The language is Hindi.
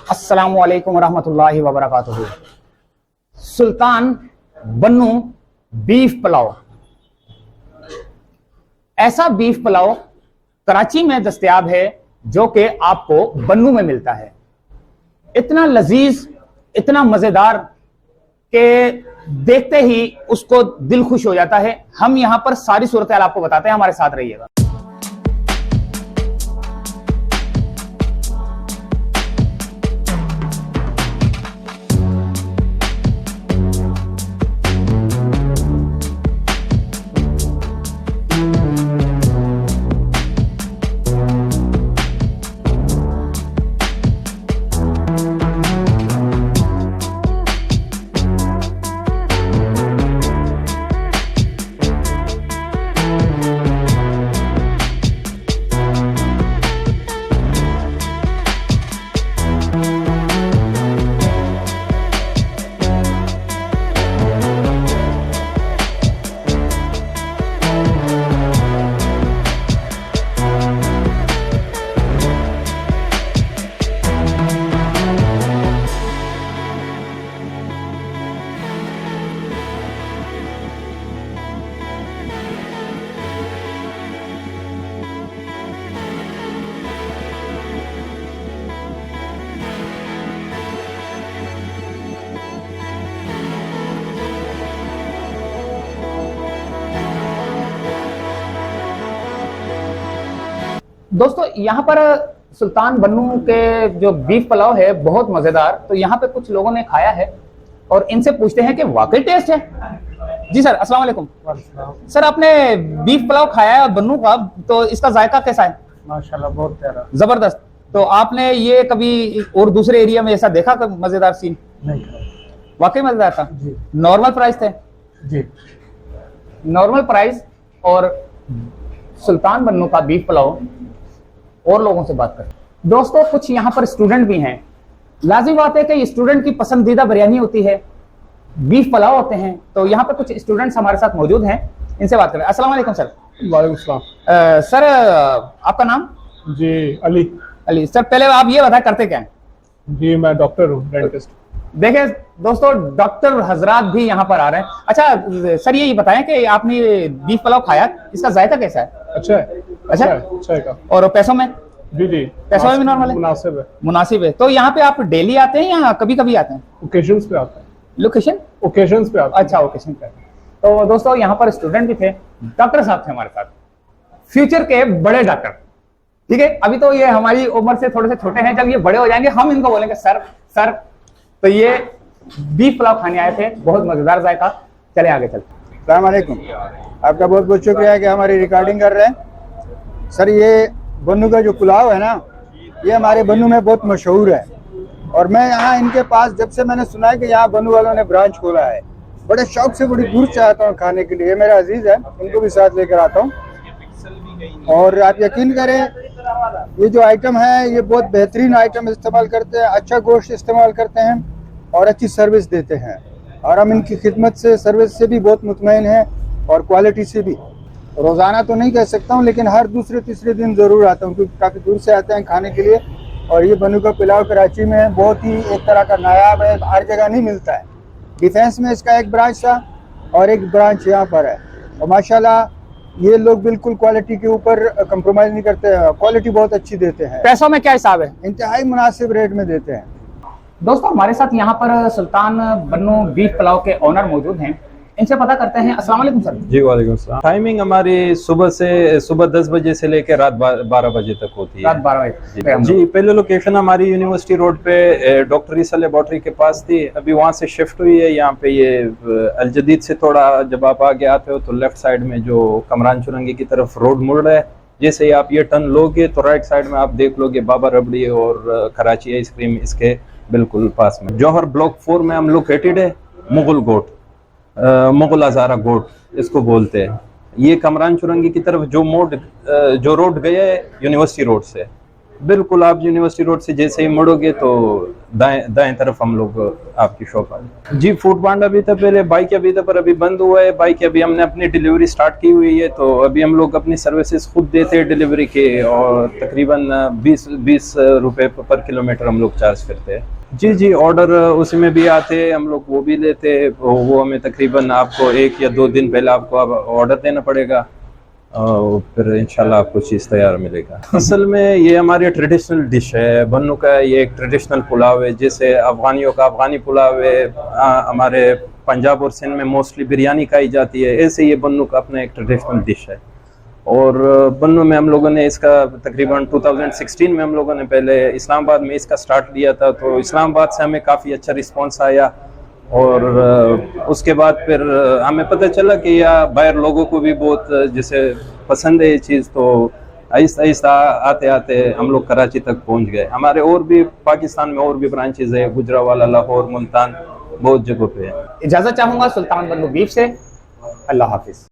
अस्सलामु अलैकुम रहमतुल्लाहि व बरकातुहू। सुल्तान बन्नू बीफ पुलाव, ऐसा बीफ पुलाव कराची में दस्तयाब है जो कि आपको बन्नू में मिलता है। इतना लजीज, इतना मजेदार कि देखते ही उसको दिल खुश हो जाता है। हम यहां पर सारी सूरत हाल आपको बताते हैं, हमारे साथ रहिएगा। दोस्तों यहाँ पर सुल्तान बन्नू के जो बीफ पुलाव है बहुत मजेदार। तो यहाँ पे कुछ लोगों ने खाया है और इनसे पूछते हैं कि वाकई टेस्ट है। जी सर, अस्सलाम वालेकुम। सर, आपने बीफ पुलाव खाया है बन्नू का, तो इसका जायका कैसा है? माशाल्लाह बहुत प्यारा, जबरदस्त। तो आपने ये कभी और दूसरे एरिया में ऐसा देखा कभी मजेदार सीन? नहीं। वाकई मजेदार था जी। नॉर्मल प्राइस थे जी, नॉर्मल प्राइस। और सुल्तान बन्नू का बीफ पुलाव और लोगों से बात करें। दोस्तों, कुछ यहाँ पर स्टूडेंट भी हैं। लाजिम बात है कि स्टूडेंट की पसंदीदा बिरयानी होती है, बीफ पुलाव होते हैं। तो यहाँ पर कुछ स्टूडेंट्स हमारे साथ मौजूद हैं, इनसे बात करें। अस्सलाम वालेकुम सर। वालेकुम सलाम। सर, आपका नाम? जी, अली। अली सर, पहले आप ये बताएं करते क्या हैं? जी, मैं डॉक्टर हूँ, डेंटिस्ट। देखें दोस्तों, डॉक्टर हजरात भी यहाँ पर आ रहे हैं। अच्छा सर, ये बताएं कि आपने ये बीफ पुलाव खाया, इसका जायका कैसा है? अच्छा है, अच्छा है, अच्छा है। और पैसों में? जी जी, पैसों में भी नॉर्मल है, मुनासिब है। मुनासिब है। तो यहाँ पे आप डेली आते हैं या कभी कभी आते हैं? ओकेजन्स पे आते हैं। लोकेशन? ओकेजन्स पे आते हैं। अच्छा, ओकेशन पे। तो दोस्तों, यहाँ पर स्टूडेंट भी थे, डॉक्टर साहब थे हमारे साथ, फ्यूचर के बड़े डॉक्टर। ठीक है, अभी तो ये हमारी उम्र से थोड़े से छोटे हैं, जब ये बड़े हो जाएंगे हम इनको बोलेंगे सर सर। तो ये बीफ पुलाव खाने आए थे, बहुत मजेदार जायका। चले आगे चलते। अस्सलाम वालेकुम। आपका बहुत बहुत शुक्रिया कि हमारी रिकॉर्डिंग कर रहे हैं। सर, ये बन्नू का जो पुलाव है ना, ये हमारे बन्नू में बहुत मशहूर है। और मैं यहाँ इनके पास जब से मैंने सुना है कि यहाँ बन्नू वालों ने ब्रांच खोला है, बड़े शौक से बड़ी दूर से आता हूँ खाने के लिए। ये मेरा अजीज है, इनको भी साथ लेकर आता हूँ। और आप यकीन करें, ये जो आइटम है ये बहुत बेहतरीन आइटम इस्तेमाल करते हैं, अच्छा गोश्त इस्तेमाल करते हैं और अच्छी सर्विस देते हैं। और हम इनकी खिदमत से, सर्विस से भी बहुत मुतमईन हैं और क्वालिटी से भी। रोज़ाना तो नहीं कह सकता हूँ, लेकिन हर दूसरे तीसरे दिन ज़रूर आता हूँ, क्योंकि काफ़ी दूर से आते हैं खाने के लिए। और ये बन्नू का पुलाव कराची में बहुत ही एक तरह का नायाब है, हर जगह नहीं मिलता है। डिफेंस में इसका एक ब्रांच था और एक ब्रांच यहाँ पर है। और माशाल्लाह ये लोग बिल्कुल क्वालिटी के ऊपर कंप्रोमाइज़ नहीं करते हैं, क्वालिटी बहुत अच्छी देते हैं। पैसों में क्या हिसाब है? इंतहाई मुनासिब रेट में देते हैं। दोस्तों, हमारे साथ यहाँ पर सुल्तान बन्नू बीफ पुलाव के ओनर मौजूद हैं, इनसे पता करते हैं। अस्सलाम वालेकुम सर। जी वालेकुम सलाम। टाइमिंग हमारी सुबह 10 बजे से लेकर रात 12 बजे तक होती है। रात 12 बजे। जी, पहले लोकेशन हमारी यूनिवर्सिटी रोड पे डॉक्टर ईसा लेबोरेटरी के पास थी, अभी वहाँ से शिफ्ट हुई है यहाँ पे। ये अल जदीद से थोड़ा जब आप आगे आते हो तो लेफ्ट साइड में जो कमरान चुरंगी की तरफ रोड मुड़ रहा है, जैसे ही आप ये टर्न लोगे तो राइट साइड में आप देख लोगे बाबा रबड़ी और कराची आइसक्रीम इसके बिल्कुल पास में। जौहर ब्लॉक 4 में हम लोकेटेड है। मुगल गोट, मुगल हजारा गोट इसको बोलते हैं। ये कमरान चुरंगी की तरफ जो रोड गया है यूनिवर्सिटी रोड से, बिल्कुल, आप यूनिवर्सिटी रोड से जैसे ही मुड़ोगे तो दाएं दाएं तरफ हम लोग आपकी शॉप आ गई। जी, फूड पांडा भी था पहले, बाइक अभी था पर अभी बंद हुआ है। बाइक अभी हमने अपनी डिलीवरी स्टार्ट की हुई है, तो अभी हम लोग अपनी सर्विसेज खुद देते हैं डिलीवरी के, और तकरीबन 20 रुपए पर किलोमीटर हम लोग चार्ज करते हैं। जी जी, ऑर्डर उसी में भी आते हैं, हम लोग वो भी लेते हैं। वो हमें तकरीबन आपको 1 या 2 दिन पहले आपको ऑर्डर देना पड़ेगा, और फिर इंशाल्लाह आपको चीज़ तैयार मिलेगा। असल में ये हमारी ट्रेडिशनल डिश है बन्नू का। ये एक ट्रेडिशनल पुलाव है, जैसे अफगानियों का अफगानी पुलाव है, हमारे पंजाब और सिंध में मोस्टली बिरयानी खाई जाती है, ऐसे ये बन्नू का अपना एक ट्रेडिशनल डिश है। और बन्नू में हम लोगों ने इसका तकरीबन 2016 में हम लोगों ने पहले इस्लामाबाद में इसका स्टार्ट किया था, तो इस्लामाबाद से हमें काफ़ी अच्छा रिस्पॉन्स आया, और उसके बाद फिर हमें पता चला कि या बाहर लोगों को भी बहुत जैसे पसंद है ये चीज़, तो आहिस्ता आहिस्ता आते आते हम लोग कराची तक पहुंच गए। हमारे और भी पाकिस्तान में और भी ब्रांचेज है, गुजरावाला, लाहौर, मुल्तान, बहुत जगहों पे है। इजाजत चाहूंगा सुल्तान बन्नू बीफ से। अल्लाह हाफिज।